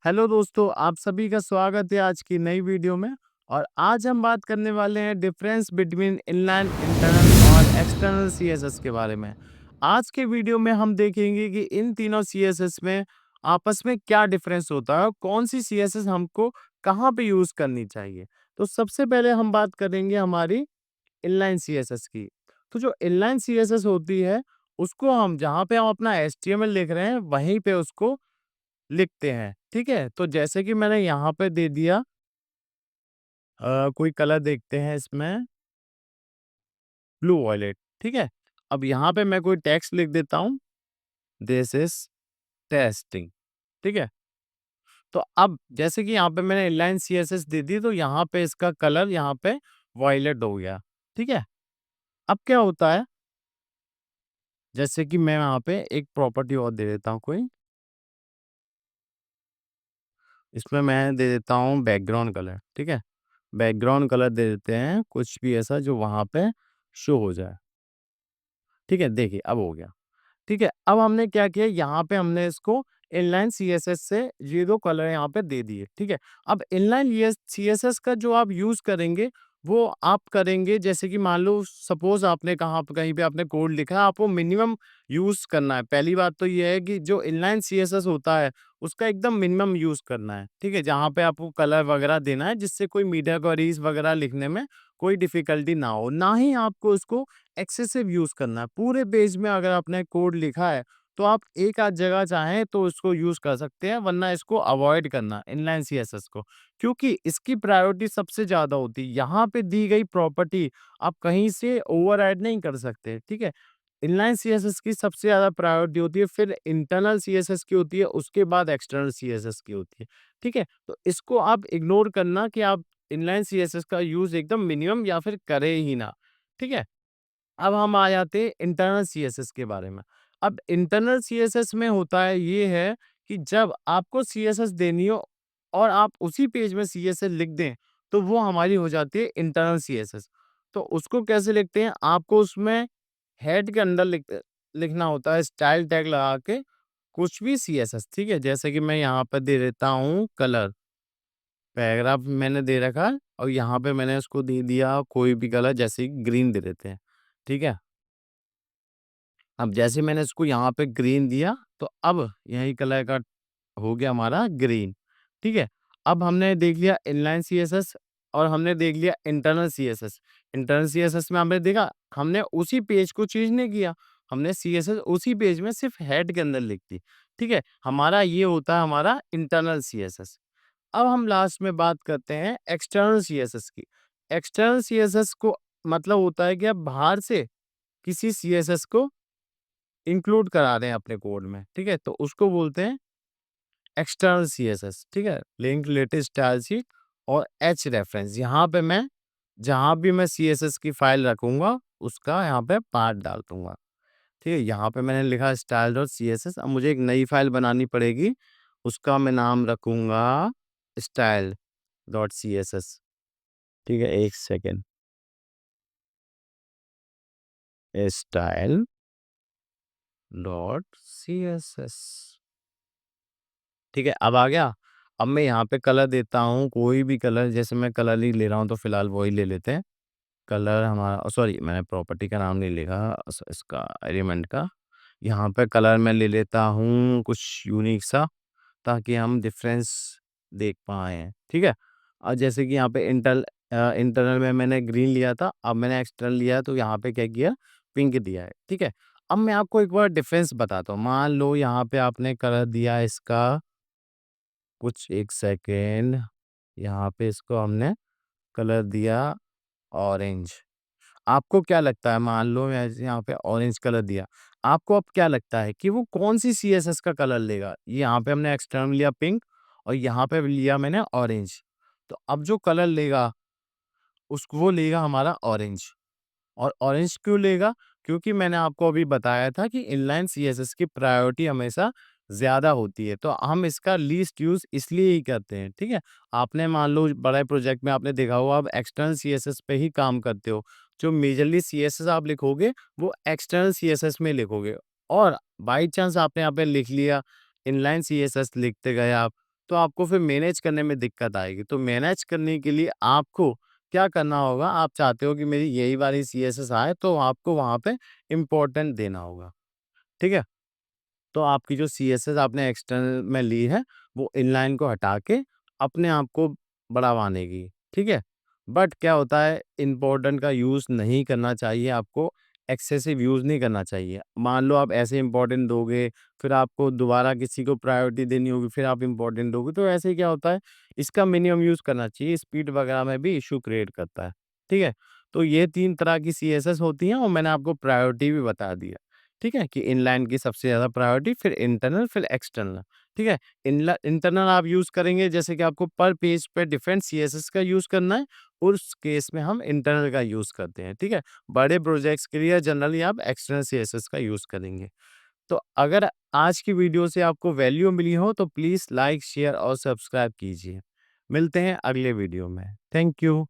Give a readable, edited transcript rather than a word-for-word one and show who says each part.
Speaker 1: Hello दोस्तों, आप सभी का स्वागत है आज की नई वीडियो में। और आज हम बात करने वाले हैं डिफरेंस बिटवीन इनलाइन, इंटरनल और एक्सटर्नल सीएसएस के बारे में। आज के वीडियो में हम देखेंगे कि इन तीनों सीएसएस में आपस में क्या डिफरेंस होता है और कौन सी सीएसएस हमको कहाँ पे यूज़ करनी चाहिए। तो सबसे पहले हम बात करेंगे हमारी इनलाइन सीएसएस की। तो जो इनलाइन सीएसएस होती है, उसको हम जहाँ पे हम अपना एचटीएमएल लिख रहे हैं, वहीं पे उसको लिखते हैं, ठीक है? तो जैसे कि मैंने यहाँ पे दे दिया कोई कलर देखते हैं इसमें ब्लू वॉयलेट, ठीक है? अब यहाँ पे मैं कोई टेक्स्ट लिख देता हूँ, दिस इज़ टेस्टिंग, ठीक है? तो अब जैसे कि यहाँ पे मैंने इनलाइन सीएसएस दे दी, तो यहाँ पे इसका कलर यहाँ पे वॉयलेट हो गया, ठीक है? अब क्या होता है, जैसे कि मैं यहाँ पे एक प्रॉपर्टी और दे देता हूँ कोई, इसमें मैं दे देता हूँ बैकग्राउंड कलर, ठीक है? बैकग्राउंड कलर दे देते हैं, कुछ भी ऐसा जो वहाँ पे शो हो जाए। ठीक है, देखिए अब हो गया। ठीक है, अब हमने क्या किया, यहाँ पे हमने इसको इनलाइन सीएसएस से ये 2 कलर यहाँ पे दे दिए, ठीक है। अब इनलाइन ये सीएसएस का जो आप यूज़ करेंगे, वो आप करेंगे जैसे कि मान लो सपोज़ आपने कहाँ पे कहीं पे आपने कोड लिखा है, आपको मिनिमम यूज़ करना है। पहली बात तो ये है कि जो इनलाइन सीएसएस होता है, उसका एकदम मिनिमम यूज़ करना है, ठीक है। जहाँ पे आपको कलर वगैरह देना है, जिससे कोई मीडिया क्वेरीज़ वगैरह लिखने में कोई डिफ़िकल्टी ना हो। ना ही आपको उसको एक्सेसिव यूज़ करना है। पूरे पेज में अगर आपने कोड लिखा है, तो आप एक आध जगह चाहें तो इसको यूज़ कर सकते हैं, वरना इसको अवॉइड करना इनलाइन सीएसएस को। क्योंकि इसकी प्रायोरिटी सबसे ज़्यादा होती है। यहाँ पे दी गई प्रॉपर्टी आप कहीं से ओवरराइड नहीं कर सकते, ठीक है? इनलाइन सीएसएस की सबसे ज़्यादा प्रायोरिटी होती है, फिर इंटरनल सीएसएस की होती है, उसके बाद एक्सटर्नल सीएसएस की होती है, ठीक है? तो इसको आप इग्नोर करना कि आप इनलाइन सीएसएस का यूज़ एकदम मिनिमम या फिर करें ही ना, ठीक है? अब हम आ जाते हैं इंटरनल सीएसएस के बारे में। अब इंटरनल सीएसएस में होता है ये है कि जब आपको सीएसएस देनी हो और आप उसी पेज में सीएसएस लिख दें, तो वो हमारी हो जाती है इंटरनल सीएसएस। तो उसको कैसे लिखते हैं? आपको उसमें हेड के अंदर लिखना होता है स्टाइल टैग लगा के कुछ भी सीएसएस, ठीक है? जैसे कि मैं यहाँ पे दे देता हूँ कलर, पैराग्राफ मैंने दे रखा है और यहाँ पे मैंने उसको दे दिया कोई भी कलर, जैसे कि ग्रीन दे देते हैं, ठीक है? अब जैसे मैंने इसको यहाँ पे ग्रीन दिया, तो अब यही कलर का हो गया हमारा ग्रीन, ठीक है? अब हमने देख लिया इनलाइन सीएसएस और हमने देख लिया इंटरनल सीएसएस। इंटरनल सीएसएस में हमने देखा, हमने उसी पेज को चेंज नहीं किया, हमने सीएसएस उसी पेज में सिर्फ हेड के अंदर लिख दी, ठीक है? हमारा ये होता है हमारा इंटरनल सीएसएस। अब हम लास्ट में बात करते हैं एक्सटर्नल सीएसएस की। एक्सटर्नल सीएसएस को मतलब होता है कि आप बाहर से किसी सीएसएस को इंक्लूड करा रहे हैं अपने कोड में, ठीक है? तो उसको बोलते हैं एक्सटर्नल सीएसएस, ठीक है? लिंक रिलेटेड स्टाइल शीट और एच रेफरेंस। यहाँ पे मैं जहाँ भी मैं सीएसएस की फाइल रखूँगा, उसका यहाँ पे पाथ डाल दूँगा, ठीक है? यहाँ पे मैंने लिखा स्टाइल डॉट सीएसएस। अब मुझे एक नई फाइल बनानी पड़ेगी, उसका मैं नाम रखूँगा स्टाइल डॉट सीएसएस, ठीक है? एक सेकंड, स्टाइल डॉट सीएसएस, ठीक है? अब आ गया। अब मैं यहाँ पे कलर देता हूँ, कोई भी कलर, जैसे मैं कलर ही ले रहा हूँ, तो फिलहाल वही ले लेते हैं। कलर हमारा सॉरी, मैंने प्रॉपर्टी का नाम नहीं लिखा, इसका एलिमेंट का। यहाँ पे कलर मैं ले लेता हूँ कुछ यूनिक सा, ताकि हम डिफरेंस देख पाएँ, ठीक है? और जैसे कि यहाँ पे इंटरनल में मैंने ग्रीन लिया था, अब मैंने एक्सटर्नल लिया है, तो यहाँ पे क्या किया, पिंक दिया है, ठीक है? अब मैं आपको एक बार डिफरेंस बताता हूँ। मान लो यहाँ पे आपने कलर दिया इसका कुछ, एक सेकंड, यहाँ पे इसको हमने कलर दिया ऑरेंज। आपको क्या लगता है, मान लो मैं यहाँ पे ऑरेंज कलर दिया, आपको अब क्या लगता है कि वो कौन-सी सीएसएस का कलर लेगा? यहाँ पे हमने एक्सटर्नल लिया पिंक और यहाँ पे लिया मैंने ऑरेंज। तो अब जो कलर लेगा, उसको वो लेगा हमारा ऑरेंज। और ऑरेंज क्यों लेगा? क्योंकि मैंने आपको अभी बताया था कि इनलाइन सीएसएस की प्रायोरिटी हमेशा ज़्यादा होती है, तो हम इसका लीस्ट यूज़ इसलिए ही करते हैं, ठीक है? आपने मान लो बड़े प्रोजेक्ट में आपने देखा होगा, आप एक्सटर्नल सीएसएस पे ही काम करते हो। जो मेजरली सीएसएस आप लिखोगे, वो एक्सटर्नल सीएसएस में लिखोगे और बाय चांस आपने यहाँ पे लिख लिया, इनलाइन सीएसएस लिखते गए आप, तो आपको फिर मैनेज करने में दिक्कत आएगी। तो मैनेज करने के लिए आपको क्या करना होगा, आप चाहते हो कि मेरी यही वाली सीएसएस आए, तो आपको वहाँ पे इम्पोर्टेंट देना होगा, ठीक है? तो आपकी जो सीएसएस आपने एक्सटर्नल में ली है, वो इनलाइन को हटा के अपने आप को बढ़ावानेगी, ठीक है? बट क्या होता है, इम्पोर्टेंट का यूज़ नहीं करना चाहिए आपको, एक्सेसिव यूज़ नहीं करना चाहिए। मान लो आप ऐसे इम्पोर्टेंट दोगे, फिर आपको दोबारा किसी को प्रायोरिटी देनी होगी, फिर आप इम्पोर्टेंट दोगे, तो ऐसे क्या होता है, इसका मिनिमम यूज़ करना चाहिए, स्पीड वगैरह में भी इश्यू क्रिएट करता है, ठीक है? तो ये 3 तरह की सीएसएस होती हैं और मैंने आपको प्रायोरिटी भी बता दी है। ठीक है? कि इनलाइन की सबसे ज़्यादा प्रायोरिटी, फिर इंटरनल, फिर एक्सटर्नल, ठीक है? इंटरनल आप यूज़ करेंगे जैसे कि आपको पर पेज पे डिफरेंट सीएसएस का यूज़ करना है, उस केस में हम इंटरनल का यूज़ करते हैं, ठीक है? बड़े प्रोजेक्ट्स के लिए जनरली आप एक्सटर्नल सीएसएस का यूज़ करेंगे। तो अगर आज की वीडियो से आपको वैल्यू मिली हो तो प्लीज़ लाइक, शेयर और सब्सक्राइब कीजिए। मिलते हैं अगले वीडियो में। Thank you.